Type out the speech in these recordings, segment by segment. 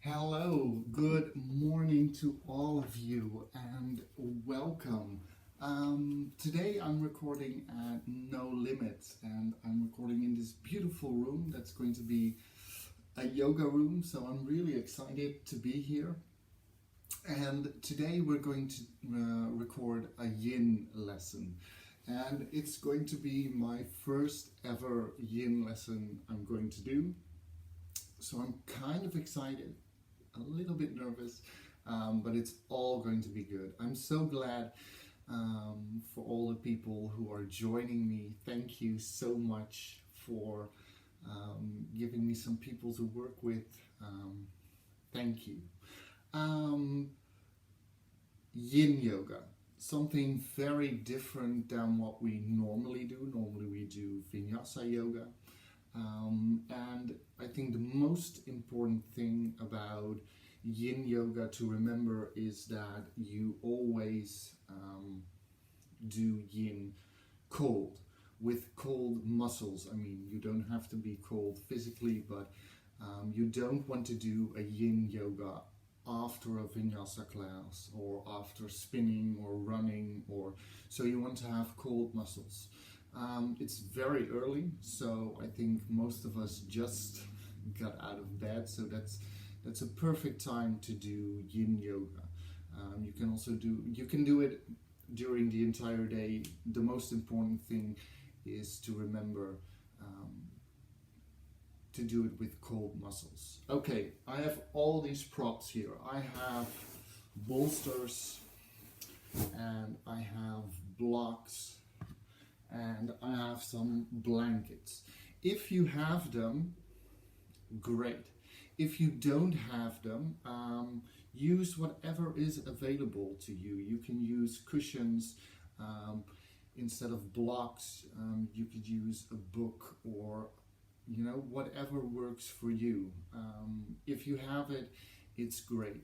Hello, good morning to all of you and welcome. Today I'm recording at No Limits and I'm recording in this beautiful room that's going to be a yoga room, so I'm really excited to be here. And today we're going to record a yin lesson, and it's going to be my first ever yin lesson I'm going to do. So I'm kind of excited, a little bit nervous, but it's all going to be good. I'm so glad for all the people who are joining me. Thank you so much for giving me some people to work with. Thank you. Yin yoga, something very different than what we normally do. Normally we do vinyasa yoga. And I think the most important thing about yin yoga to remember is that you always do yin cold, with cold muscles. I mean, you don't have to be cold physically, but you don't want to do a yin yoga after a vinyasa class or after spinning or running, or so you want to have cold muscles. It's very early, so I think most of us just got out of bed, so that's a perfect time to do yin yoga. You can do it during the entire day. The most important thing is to remember to do it with cold muscles. Okay, I have all these props here. I have bolsters and I have blocks and I have some blankets. If you have them, great. If you don't have them, use whatever is available to you. You can use cushions. Instead of blocks, you could use a book, or whatever works for you. If you have it, it's great.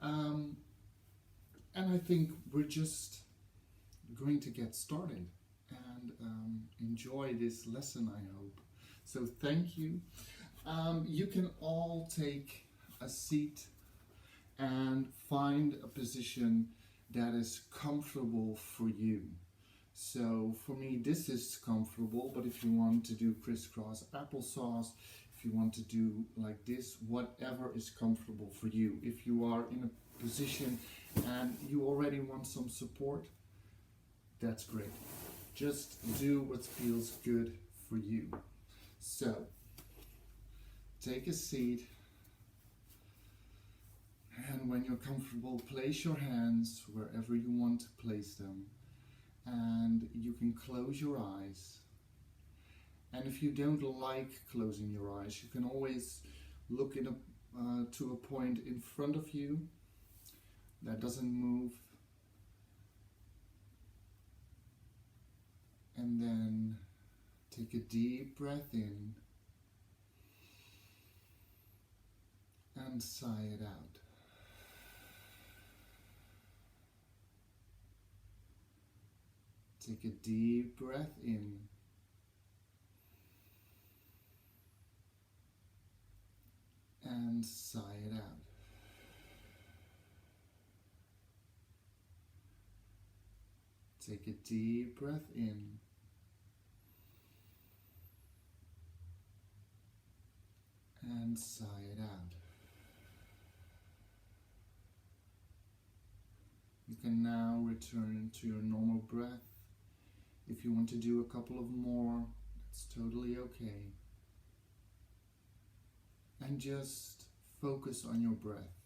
And I think we're just going to get started and enjoy this lesson, I hope. So thank you. You can all take a seat and find a position that is comfortable for you. So for me, this is comfortable, but if you want to do crisscross applesauce, if you want to do like this, whatever is comfortable for you. If you are in a position and you already want some support, that's great. Just do what feels good for you. So take a seat, and when you're comfortable, place your hands wherever you want to place them. And you can close your eyes. And if you don't like closing your eyes, you can always look to a point in front of you that doesn't move. And then take a deep breath in and sigh it out. Take a deep breath in and sigh it out. Take a deep breath in and sigh it out. You can now return to your normal breath. If you want to do a couple of more, that's totally okay. And just focus on your breath.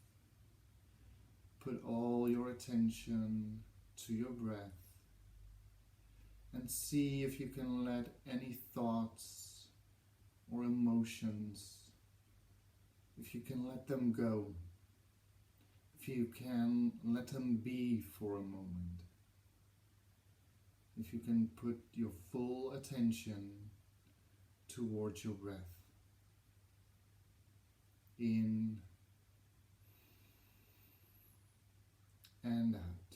Put all your attention to your breath and see if you can let any thoughts or emotions, if you can let them go, if you can let them be for a moment. If you can put your full attention towards your breath. In and out.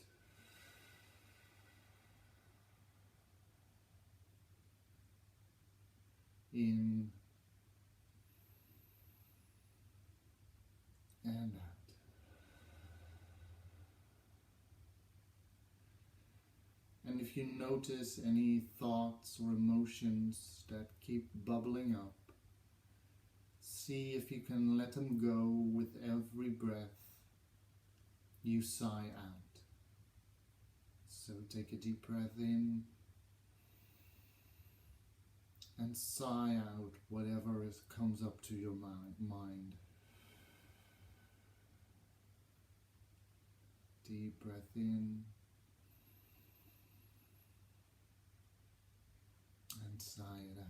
In if you notice any thoughts or emotions that keep bubbling up, see if you can let them go with every breath you sigh out. So take a deep breath in and sigh out whatever comes up to your mind. Deep breath in and sigh it out.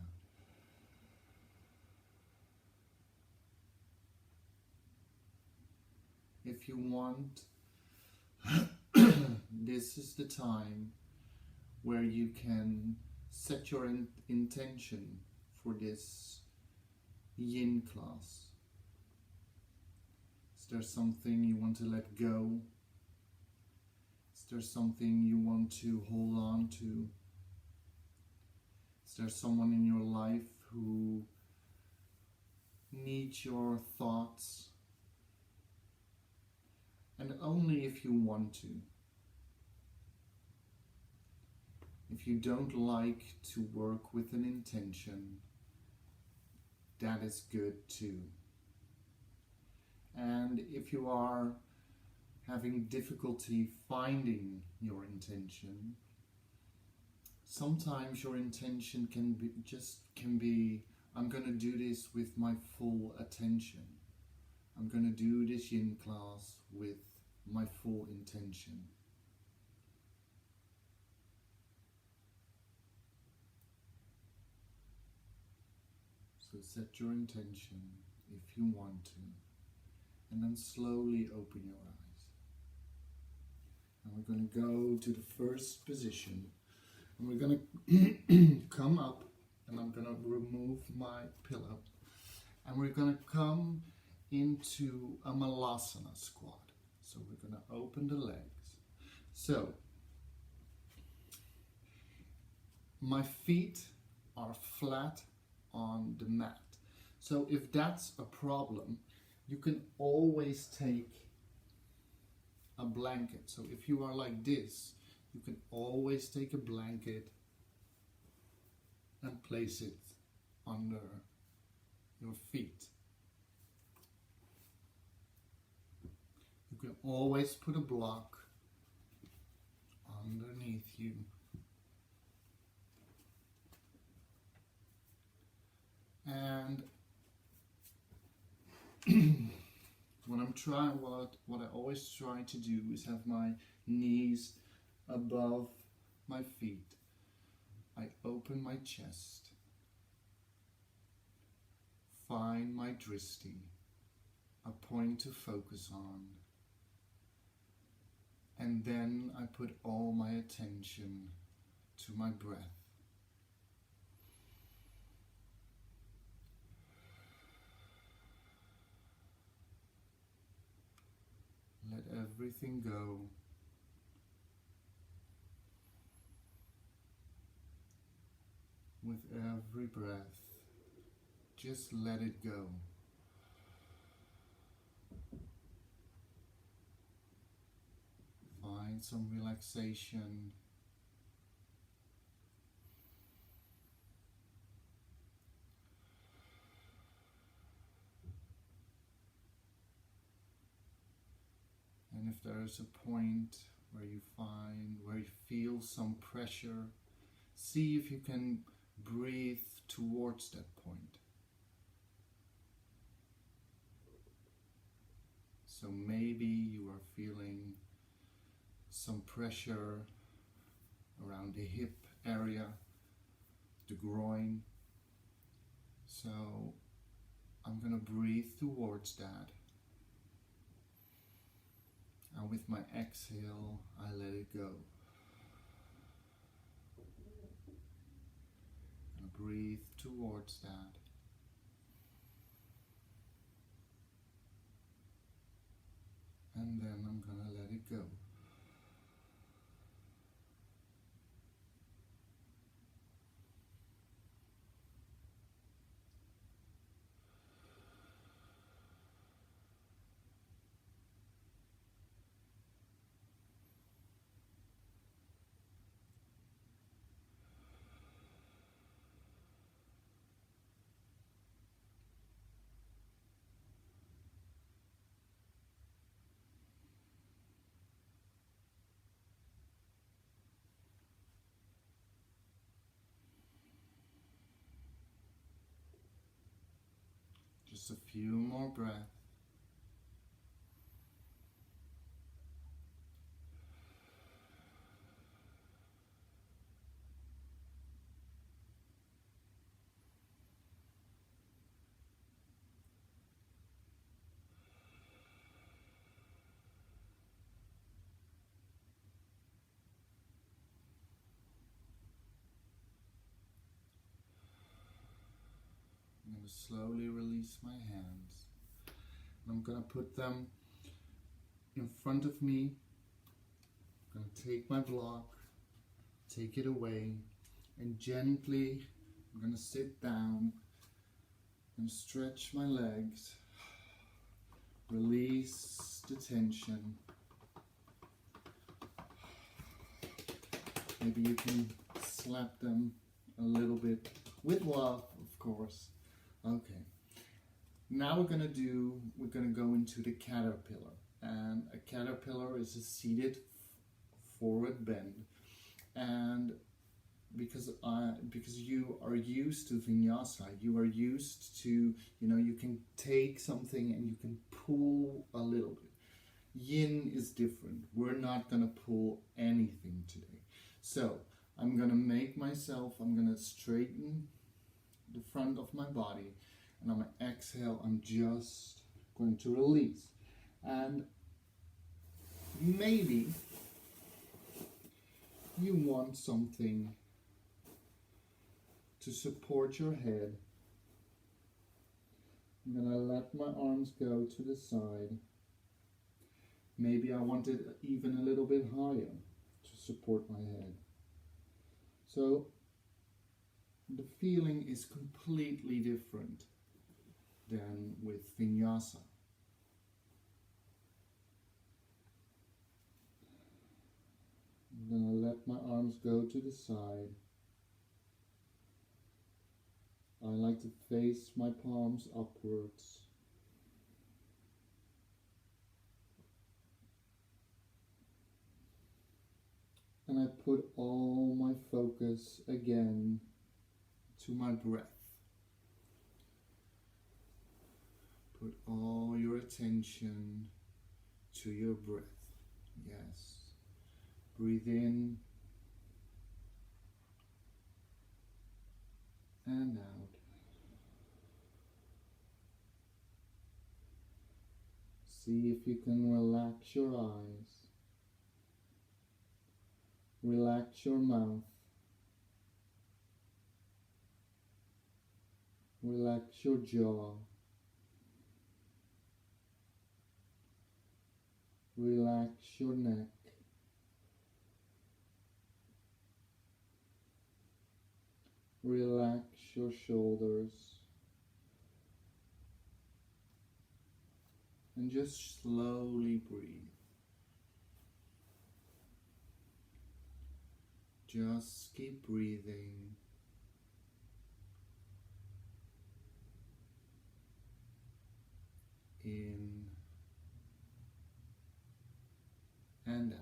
If you want, this is the time where you can set your intention for this yin class. Is there something you want to let go? Is there something you want to hold on to? Is there someone in your life who needs your thoughts? And only if you want to. If you don't like to work with an intention, that is good too. And if you are having difficulty finding your intention, sometimes your intention can be, I'm going to do this with my full attention. I'm going to do this yin class with my full intention. So set your intention if you want to, and then slowly open your eyes. And we're going to go to the first position, and we're going to come up, and I'm going to remove my pillow, and we're going to come into a malasana squat. So we're going to open the legs. So my feet are flat on the mat. So if that's a problem, you can always take a blanket. So if you are like this, you can always take a blanket and place it under your feet. You can always put a block underneath you. And what I always try to do is have my knees above my feet. I open my chest, find my drishti, a point to focus on, and then I put all my attention to my breath. Let everything go. With every breath, just let it go. Find some relaxation. And if there is a point where you feel some pressure, see if you can breathe towards that point. So maybe you are feeling some pressure around the hip area, the groin. So I'm going to breathe towards that. And with my exhale, I let it go. And breathe towards that. And then I'm going to let it go. Just a few more breaths. I'm going to slowly release my hands. I'm going to put them in front of me. I'm going to take my block, take it away, and gently I'm going to sit down and stretch my legs, release the tension. Maybe you can slap them a little bit with love, of course. Okay. Now we're gonna go into the caterpillar, and a caterpillar is a seated forward bend, and because you are used to vinyasa, you are used to, you can take something and you can pull a little bit. Yin is different. We're not gonna pull anything today. So I'm gonna straighten the front of my body, and I'm gonna exhale. I'm just going to release. And maybe you want something to support your head. I'm gonna let my arms go to the side. Maybe I want it even a little bit higher to support my head. So the feeling is completely different than with vinyasa. I'm gonna let my arms go to the side. I like to face my palms upwards. And I put all my focus again to my breath. Put all your attention to your breath. Yes. Breathe in and out. See if you can relax your eyes. Relax your mouth. Relax your jaw. Relax your neck. Relax your shoulders. And just slowly breathe. Just keep breathing. In and out.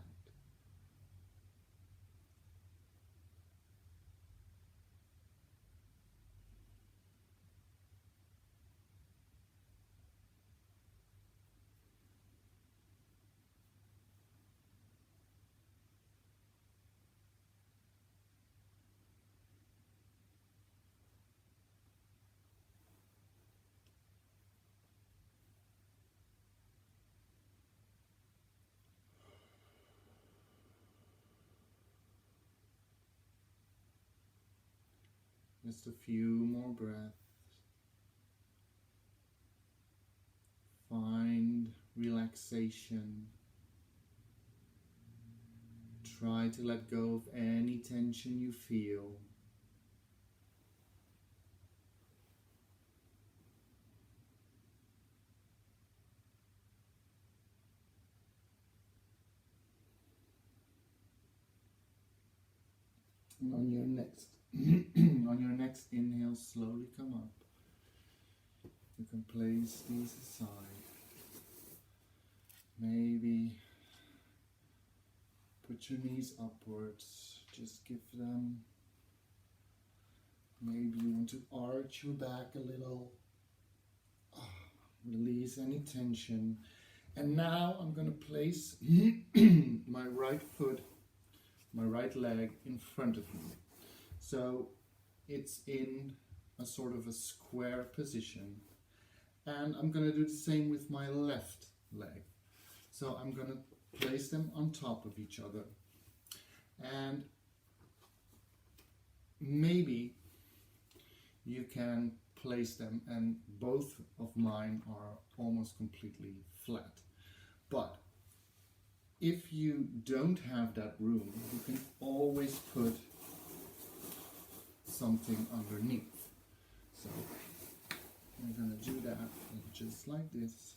Just a few more breaths. Find relaxation. Try to let go of any tension you feel. And on your next on your next inhale, slowly come up. You can place these aside. Maybe put your knees upwards. Just give them. Maybe you want to arch your back a little. Release any tension. And now I'm going to place my right foot, my right leg in front of me. So it's in a sort of a square position. And I'm going to do the same with my left leg. So I'm going to place them on top of each other. And maybe you can place them, and both of mine are almost completely flat. But if you don't have that room, you can always put something underneath. So I'm going to do that just like this.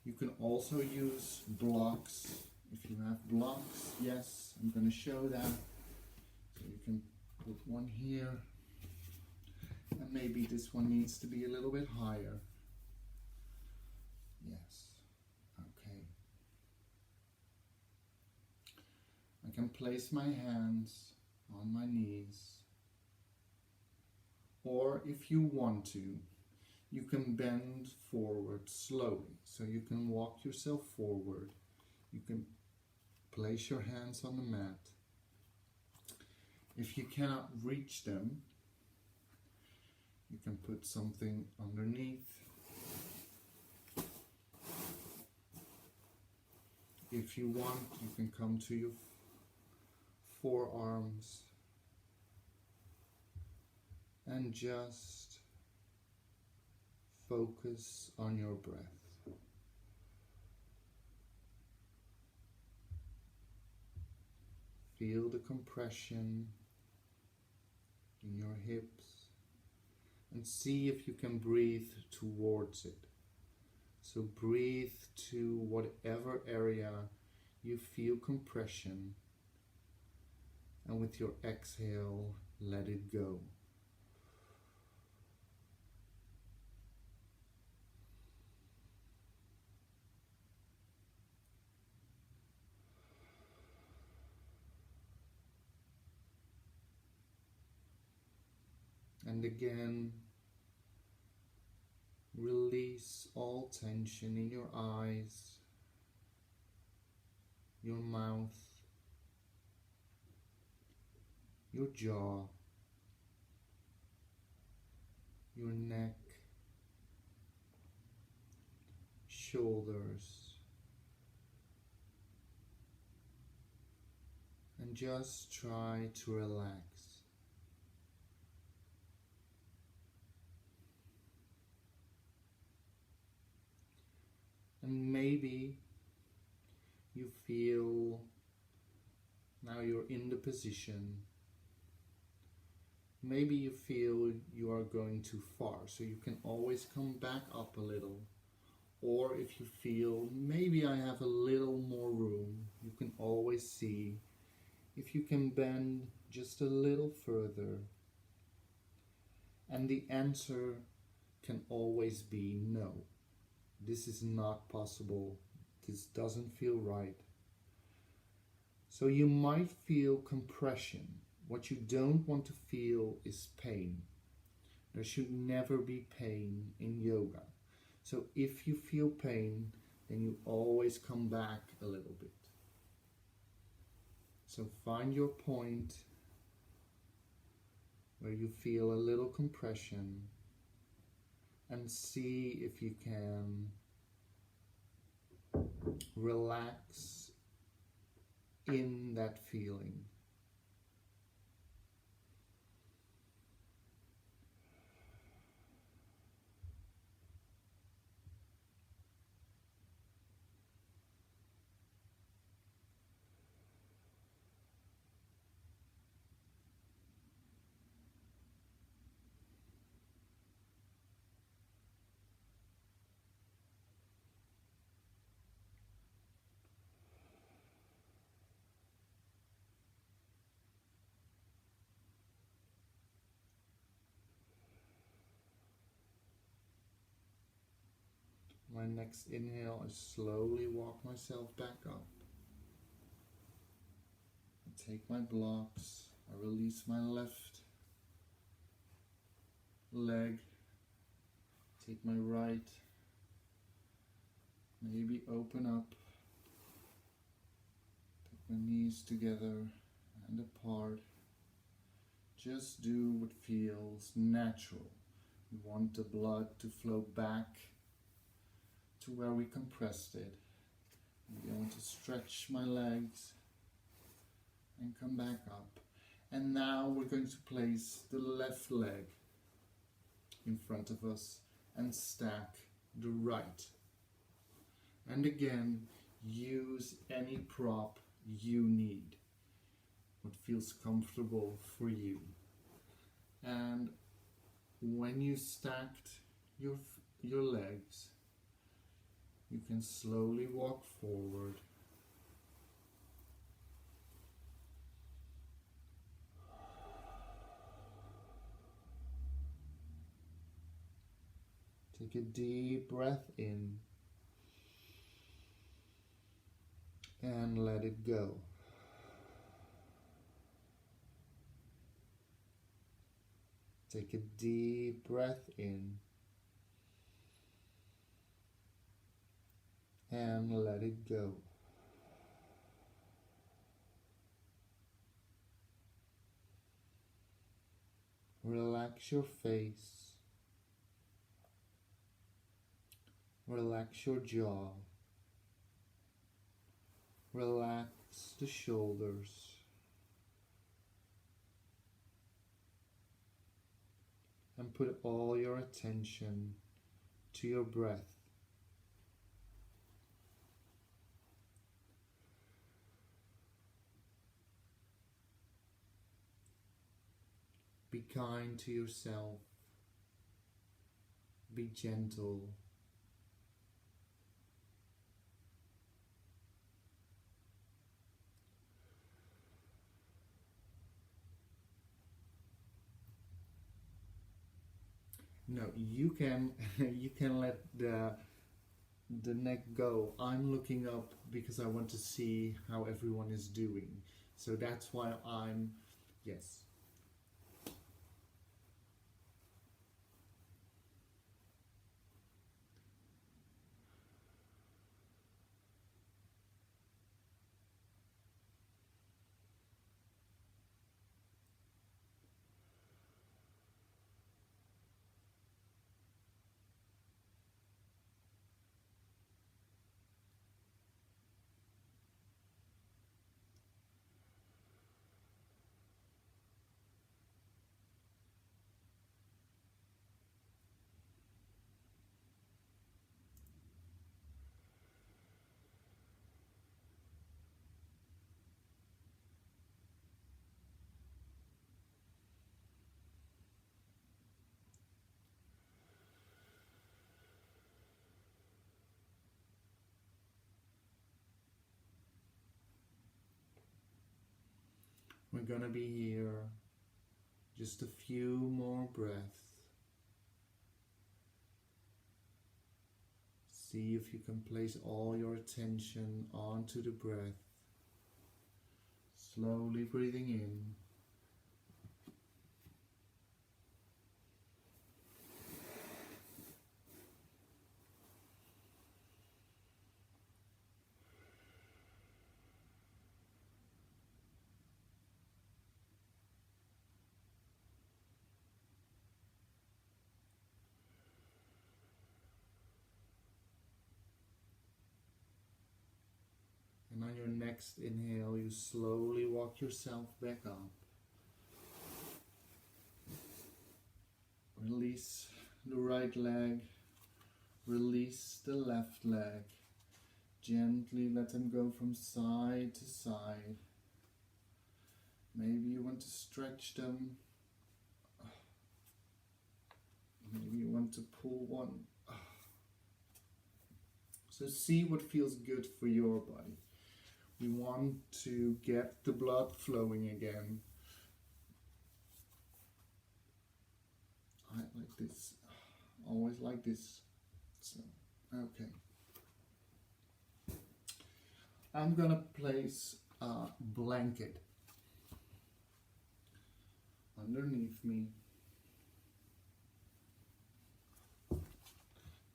You can also use blocks. If you have blocks, yes, I'm going to show that. So you can put one here, and maybe this one needs to be a little bit higher. Yes, okay. I can place my hands on my knees, or if you want to, you can bend forward slowly. So you can walk yourself forward. You can place your hands on the mat. If you cannot reach them, you can put something underneath. If you want, you can come to your forearms and just focus on your breath. Feel the compression in your hips and see if you can breathe towards it. So breathe to whatever area you feel compression, and with your exhale, let it go. And again, release all tension in your eyes, your mouth, your jaw, your neck, shoulders, and just try to relax. And maybe you feel now you're in the position. Maybe you feel you are going too far, so you can always come back up a little. Or if you feel maybe I have a little more room, you can always see if you can bend just a little further. And the answer can always be no. This is not possible. This doesn't feel right. So you might feel compression. What you don't want to feel is pain. There should never be pain in yoga. So if you feel pain, then you always come back a little bit. So find your point where you feel a little compression, and see if you can relax in that feeling. My next inhale, I slowly walk myself back up. I take my blocks, I release my left leg, Take my right, maybe open up, put my knees together and apart. Just do what feels natural. We want the blood to flow back to where we compressed it. Maybe I want to stretch my legs and come back up. And now we're going to place the left leg in front of us and stack the right. And again, use any prop you need, what feels comfortable for you. And when you stacked your legs, you can slowly walk forward. Take a deep breath in and let it go. Take a deep breath in and let it go. Relax your face. Relax your jaw. Relax the shoulders. And put all your attention to your breath. Be kind to yourself. Be gentle. No, you can let the neck go. I'm looking up because I want to see how everyone is doing. So that's why yes. We're gonna be here just a few more breaths. See if you can place all your attention onto the breath. Slowly breathing in. And on your next inhale, you slowly walk yourself back up. Release the right leg, release the left leg. Gently let them go from side to side. Maybe you want to stretch them. Maybe you want to pull one. So see what feels good for your body. We want to get the blood flowing again. I like this. Always like this. So, okay. I'm gonna place a blanket underneath me.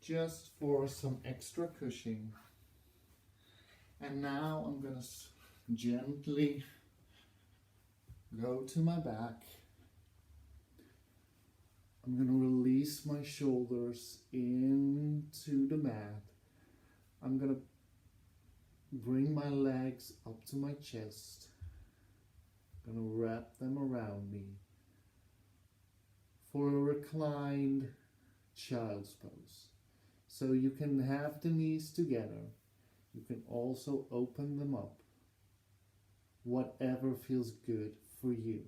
just for some extra cushion. And now I'm gonna gently go to my back. I'm gonna release my shoulders into the mat. I'm gonna bring my legs up to my chest. I'm gonna wrap them around me for a reclined child's pose. So you can have the knees together. You can also open them up. Whatever feels good for you.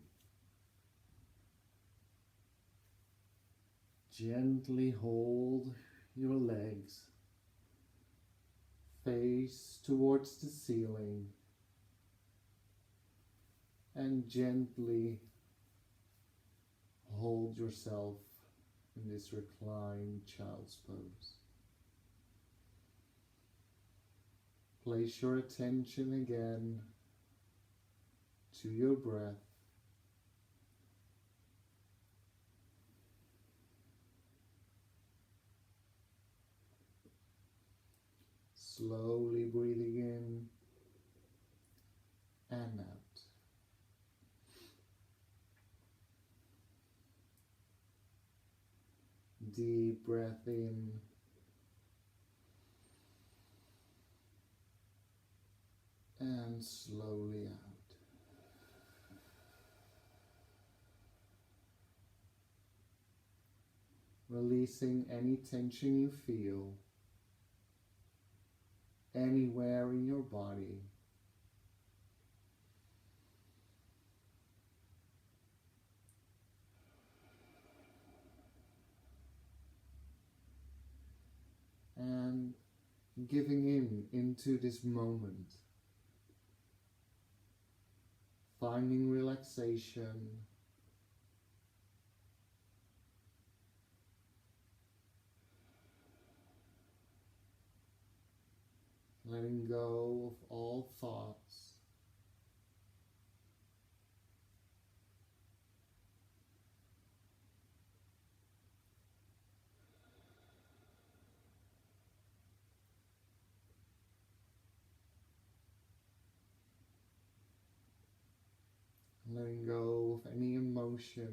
Gently hold your legs face towards the ceiling and gently hold yourself in this reclined child's pose. Place your attention again to your breath. Slowly breathing in and out. Deep breath in and slowly out. Releasing any tension you feel anywhere in your body. And giving into this moment. Finding relaxation. Letting go of all thoughts. Letting go of any emotion.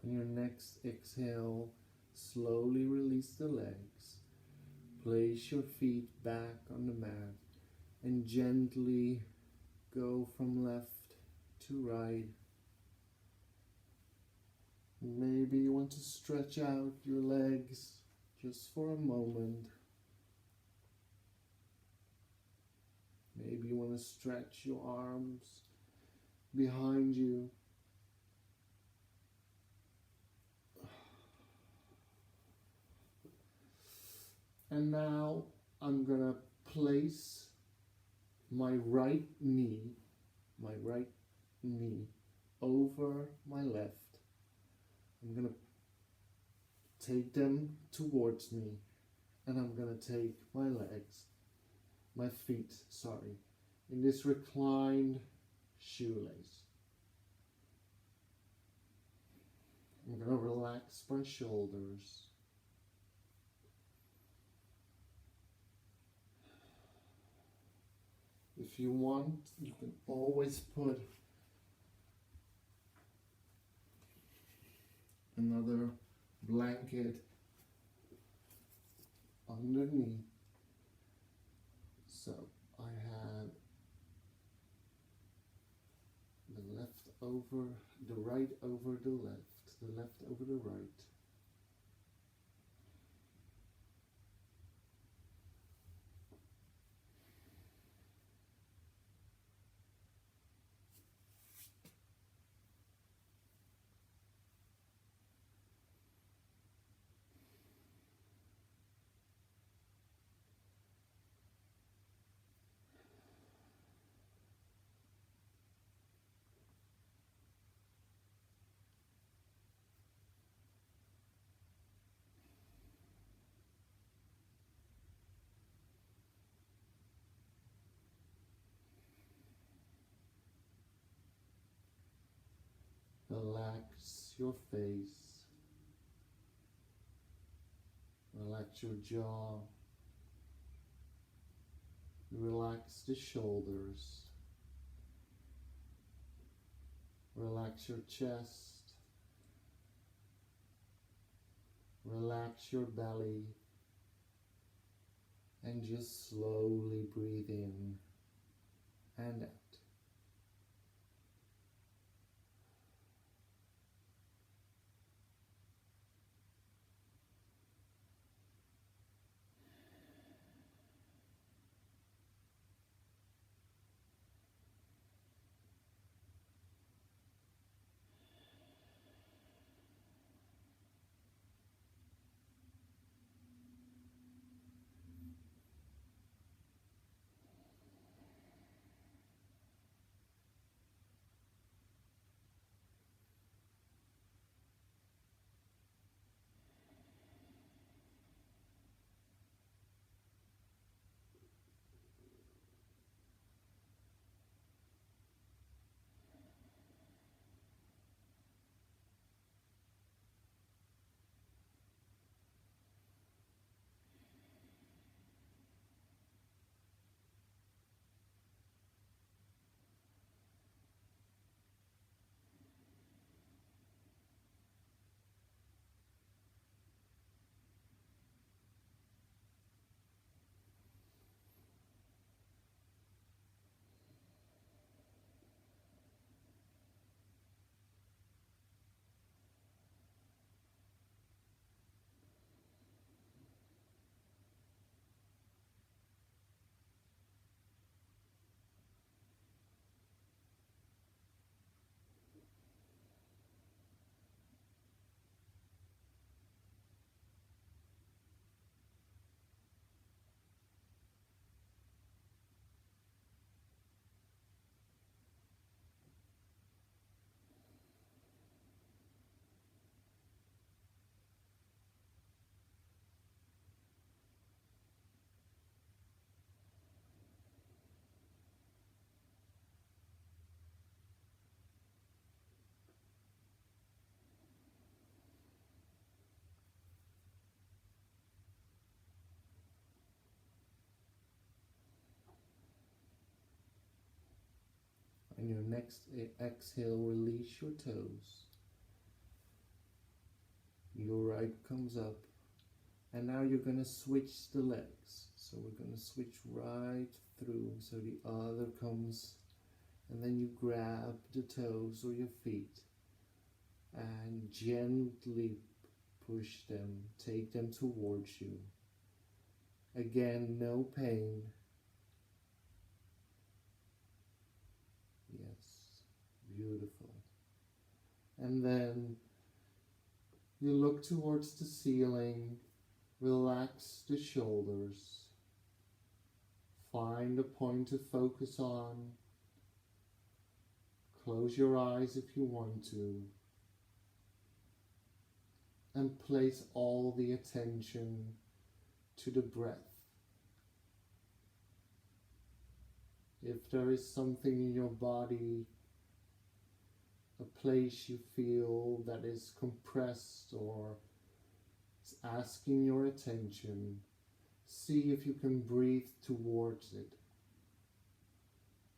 On your next exhale, slowly release the legs. Place your feet back on the mat and gently go from left to right. Maybe you want to stretch out your legs just for a moment. Maybe you want to stretch your arms behind you. And now I'm gonna place my right knee over my left. I'm gonna take them towards me, and I'm gonna take my feet, in this reclined shoelace. I'm gonna relax my shoulders. If you want, you can always put another blanket underneath. So I had the right over the left over the right. Relax your face, relax your jaw, relax the shoulders, relax your chest, relax your belly, and just slowly breathe in and out. On your next exhale, release your toes. Your right comes up. And now you're going to switch the legs. So we're going to switch right through. So the other comes, and then you grab the toes or your feet and gently push them, take them towards you. Again, no pain. Yes, beautiful. And then you look towards the ceiling Relax the shoulders. Find a point to focus on. Close your eyes if you want to. And place all the attention to the breath. If there is something in your body, a place you feel that is compressed or is asking your attention, see if you can breathe towards it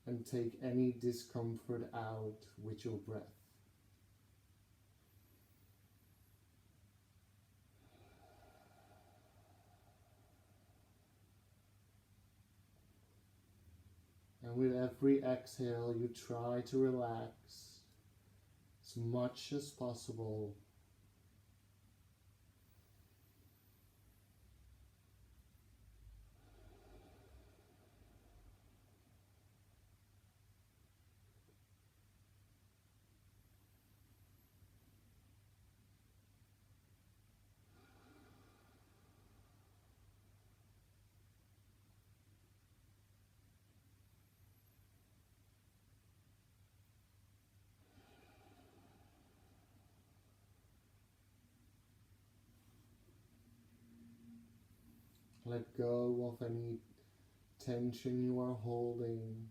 and take any discomfort out with your breath. And with every exhale, you try to relax as much as possible. Let go of any tension you are holding.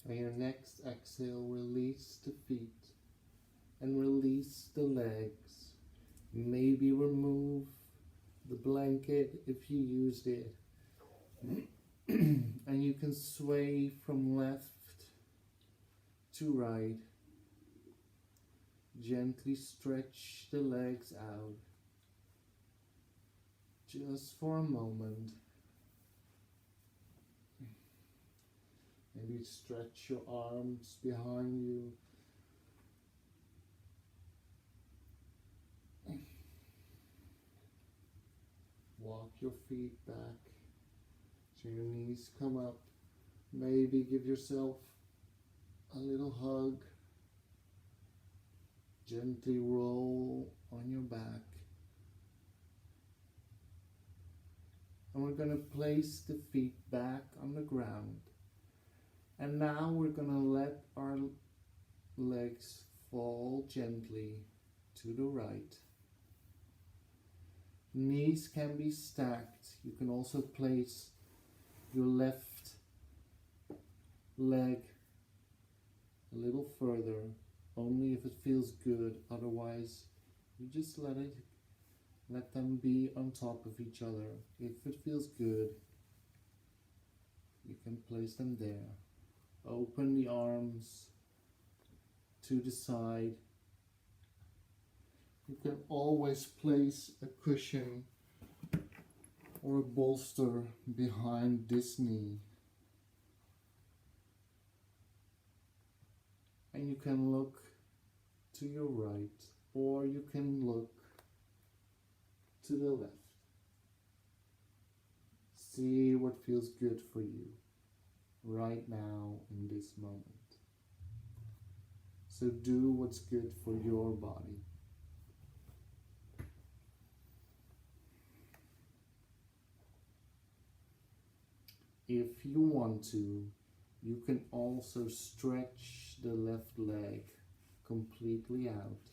On your next exhale, release the feet and release the legs. Maybe remove the blanket if you used it. And you can sway from left to right. Gently stretch the legs out. Just for a moment. Maybe stretch your arms behind you. Walk your feet back so your knees come up. Maybe give yourself a little hug. Gently roll on your back. And we're going to place the feet back on the ground. And now we're going to let our legs fall gently to the right. Knees can be stacked. You can also place your left leg a little further, only if it feels good. Otherwise, you just let them be on top of each other. If it feels good, you can place them there. Open the arms to the side. You can always place a cushion or a bolster behind this knee. And you can look to your right, or you can look to the left. See what feels good for you right now in this moment. So do what's good for your body. If you want to, you can also stretch the left leg completely out.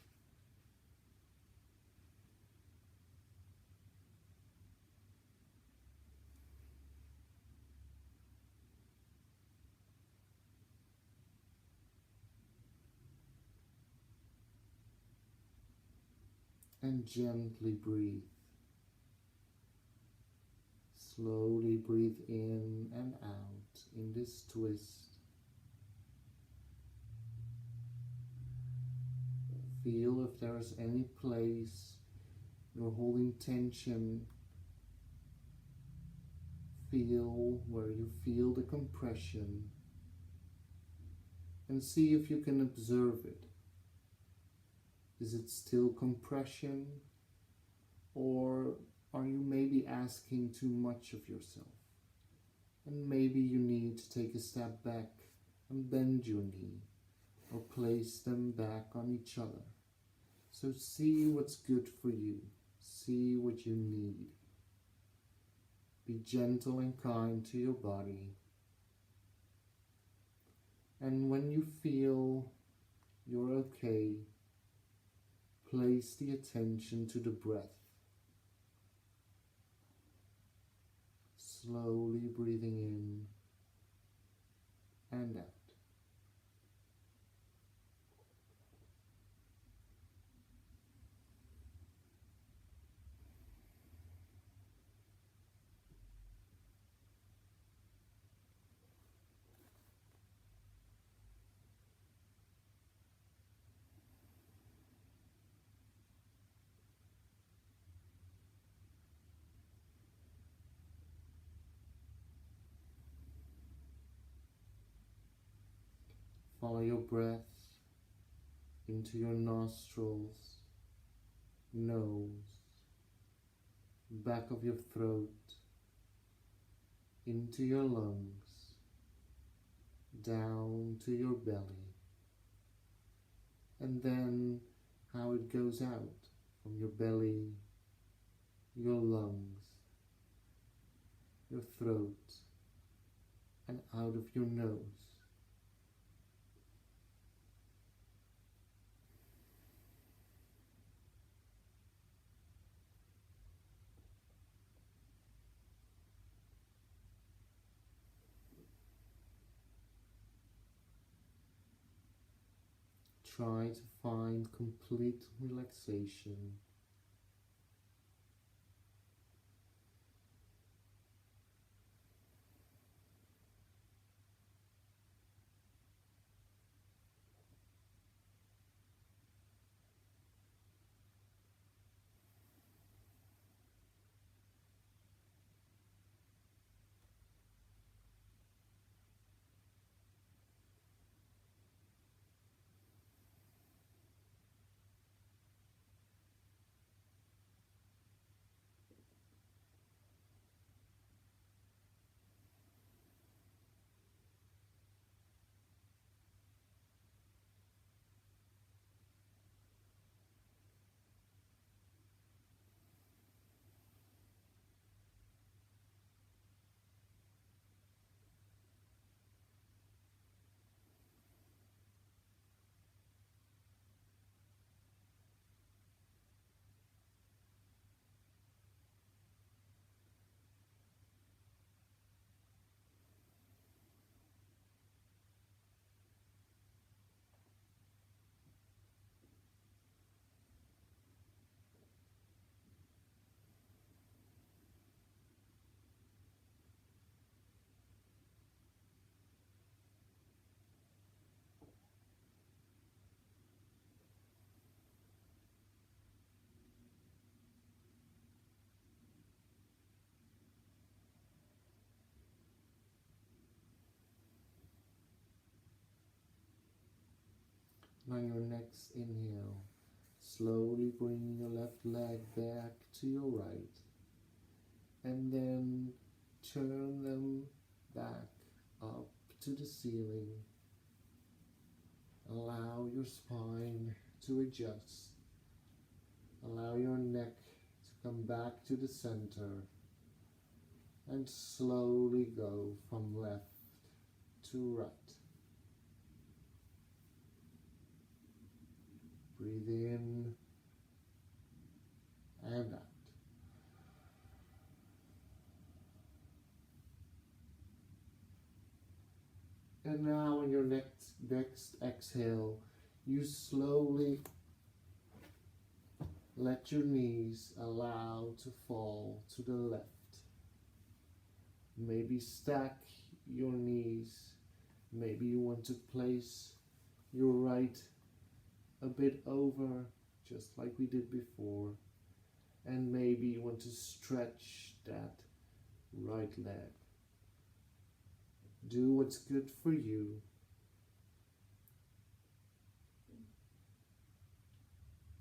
And gently breathe. Slowly breathe in and out in this twist. Feel if there is any place you're holding tension. Feel where you feel the compression. And see if you can observe it. Is it still compression, or are you maybe asking too much of yourself? And maybe you need to take a step back and bend your knee, or place them back on each other. So see what's good for you. See what you need. Be gentle and kind to your body. And when you feel you're okay, place the attention to the breath. Slowly breathing in and out. Follow your breath into your nostrils, nose, back of your throat, into your lungs, down to your belly, and then how it goes out from your belly, your lungs, your throat, and out of your nose. Try to find complete relaxation. On your next inhale, slowly bring your left leg back to your right, and then turn them back up to the ceiling. Allow your spine to adjust. Allow your neck to come back to the center, and slowly go from left to right. Breathe in and out. And now on your next exhale, you slowly let your knees allow to fall to the left. Maybe stack your knees. Maybe you want to place your right a bit over, just like we did before. And maybe you want to stretch that right leg. Do what's good for you.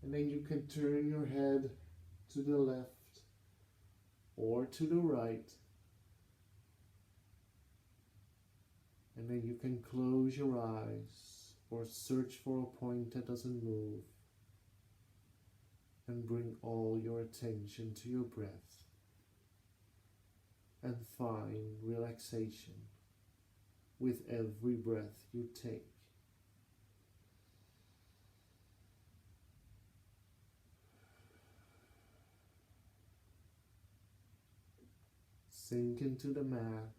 And then you can turn your head to the left or to the right. And then you can close your eyes or search for a point that doesn't move. And bring all your attention to your breath. And find relaxation with every breath you take. Sink into the mat.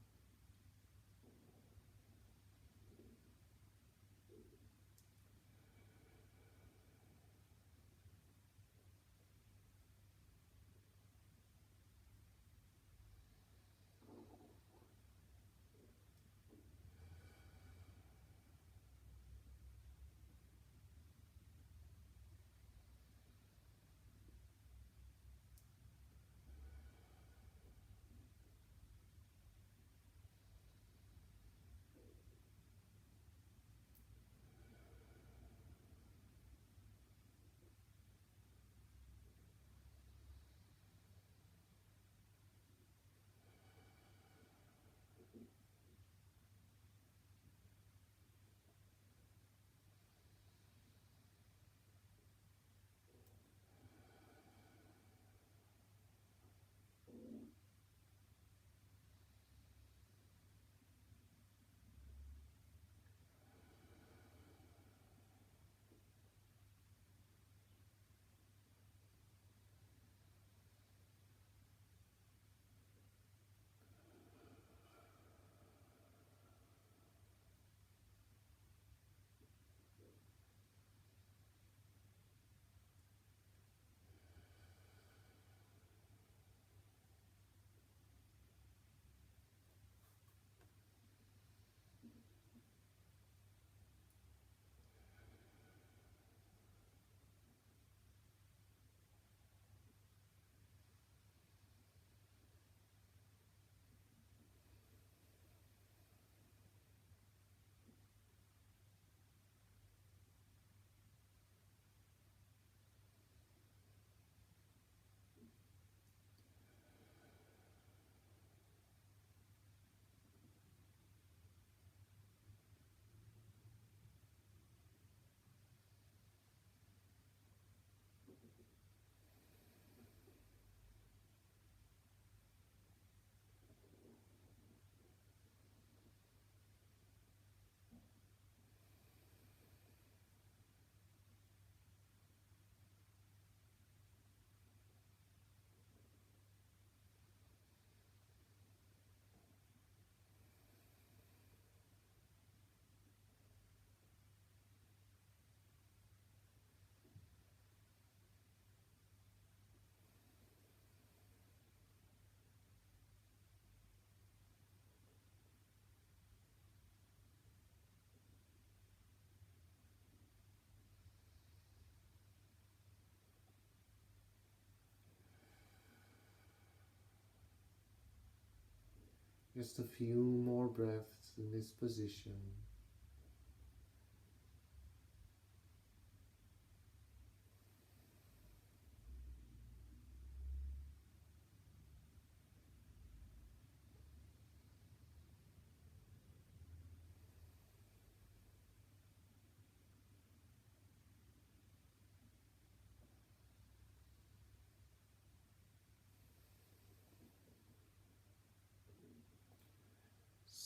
Just a few more breaths in this position.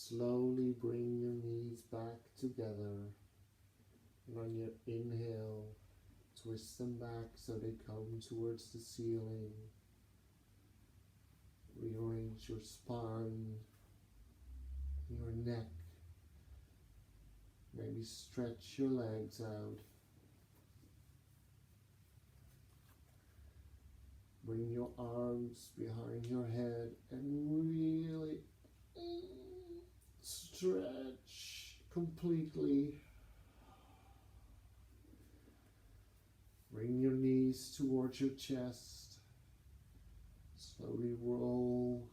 slowly bring your knees back together. And on your inhale, twist them back so they come towards the ceiling. Rearrange your spine, your neck. Maybe stretch your legs out. Bring your arms behind your head and really stretch completely. Bring your knees towards your chest. Slowly roll.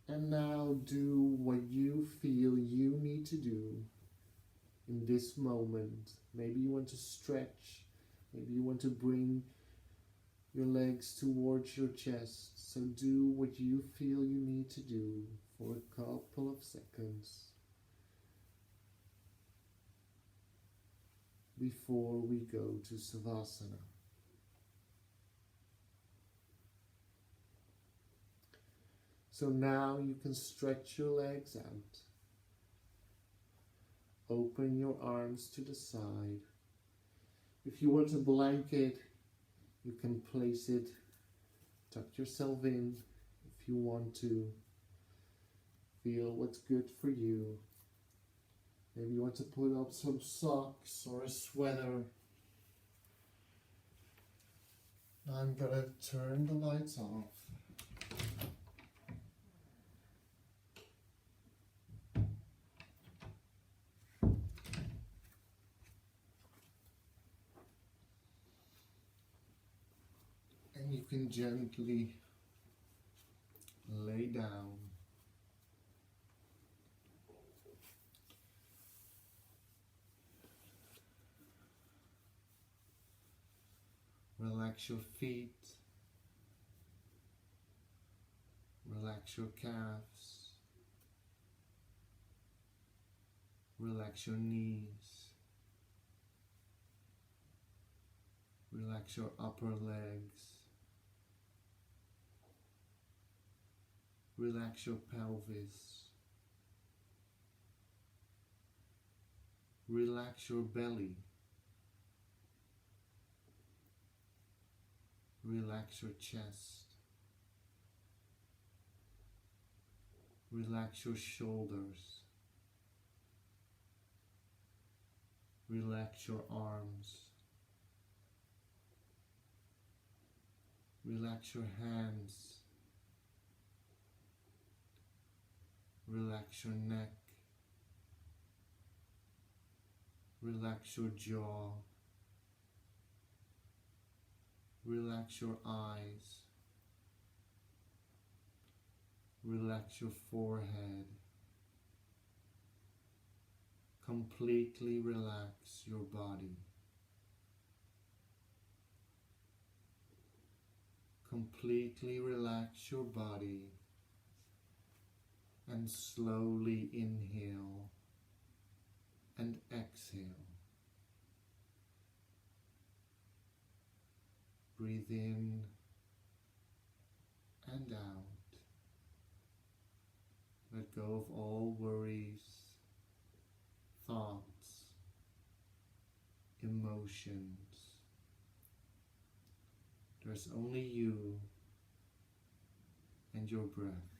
And now do what you feel you need to do in this moment. Maybe you want to stretch. Maybe you want to bring your legs towards your chest. So do what you feel you need to do for a couple of seconds before we go to Savasana. So now you can stretch your legs out. Open your arms to the side. If you want a blanket, you can place it, tuck yourself in if you want to. Feel what's good for you. Maybe you want to put up some socks or a sweater. I'm gonna turn the lights off. And you can gently lay down. Relax your feet. Relax your calves. Relax your knees. Relax your upper legs. Relax your pelvis. Relax your belly. Relax your chest. Relax your shoulders. Relax your arms. Relax your hands. Relax your neck. Relax your jaw. Relax your eyes. Relax your forehead. Completely relax your body. Completely relax your body and slowly inhale and exhale. Breathe in and out. Let go of all worries, thoughts, emotions. There's only you and your breath.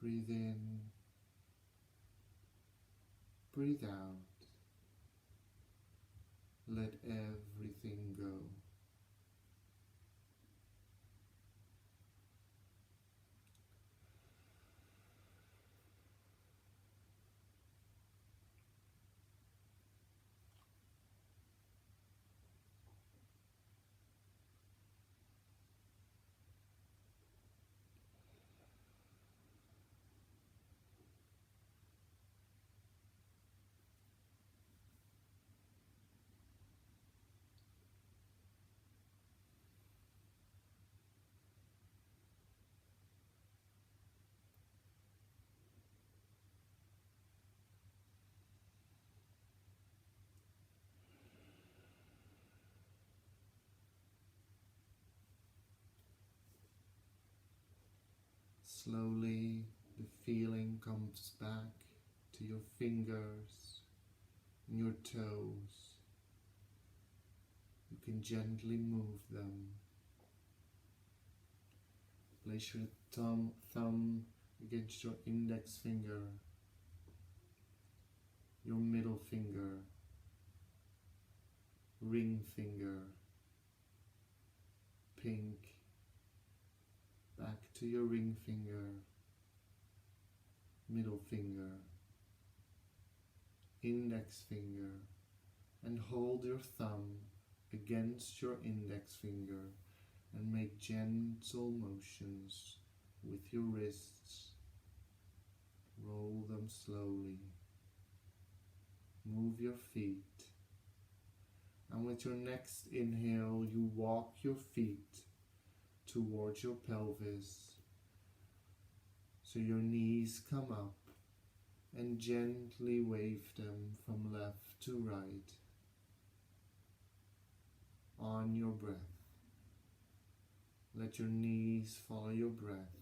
Breathe in, breathe out. Let everything go. Slowly, the feeling comes back to your fingers and your toes. You can gently move them. Place your thumb against your index finger, your middle finger, ring finger, pink, back to your ring finger, middle finger, index finger, and hold your thumb against your index finger and make gentle motions with your wrists. Roll them slowly. Move your feet. And with your next inhale, you walk your feet towards your pelvis. So your knees come up and gently wave them from left to right on your breath. Let your knees follow your breath.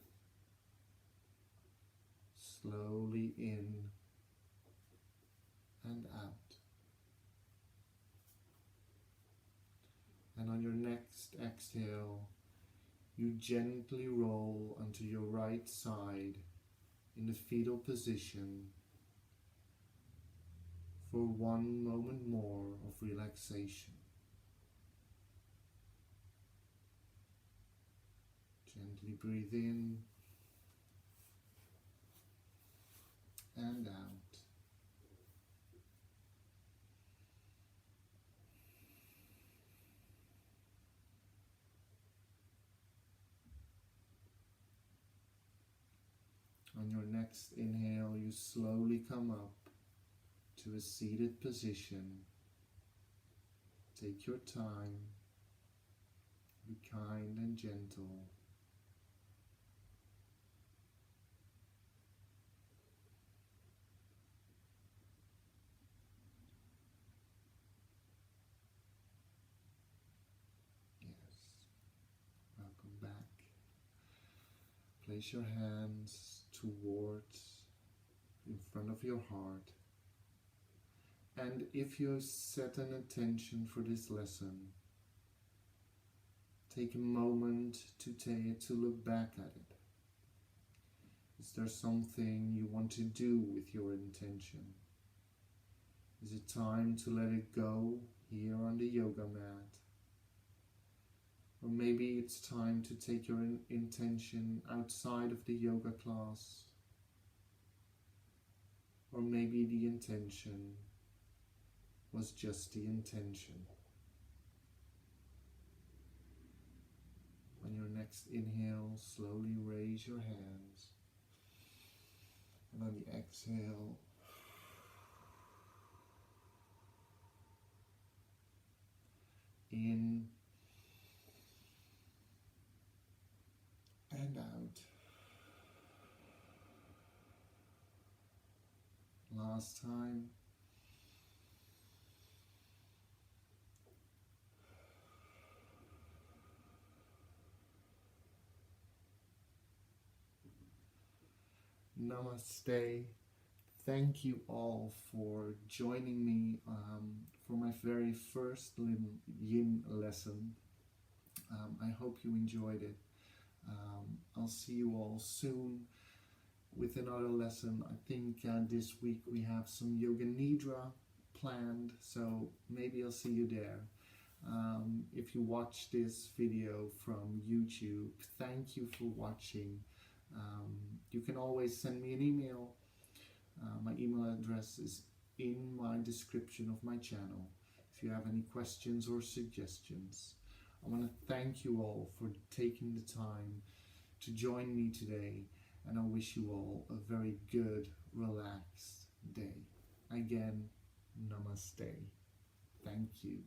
Slowly in and out. And on your next exhale, you gently roll onto your right side in the fetal position for 1 moment more of relaxation. Gently breathe in and out. On your next inhale, you slowly come up to a seated position. Take your time. Be kind and gentle. Yes. Welcome back. Place your hands towards in front of your heart. And if you set an intention for this lesson, take a moment to look back at it. Is there something you want to do with your intention? Is it time to let it go here on the yoga mat? Or maybe it's time to take your intention outside of the yoga class. Or maybe the intention was just the intention. On your next inhale, slowly raise your hands. And on the exhale, in and out. Last time. Namaste. Thank you all for joining me for my very first yin lesson. I hope you enjoyed it. I'll see you all soon with another lesson. I think this week we have some Yoga Nidra planned, so maybe I'll see you there. If you watch this video from YouTube, thank you for watching. You can always send me an email. My email address is in my description of my channel if you have any questions or suggestions. I want to thank you all for taking the time to join me today, and I wish you all a very good, relaxed day. Again, namaste. Thank you.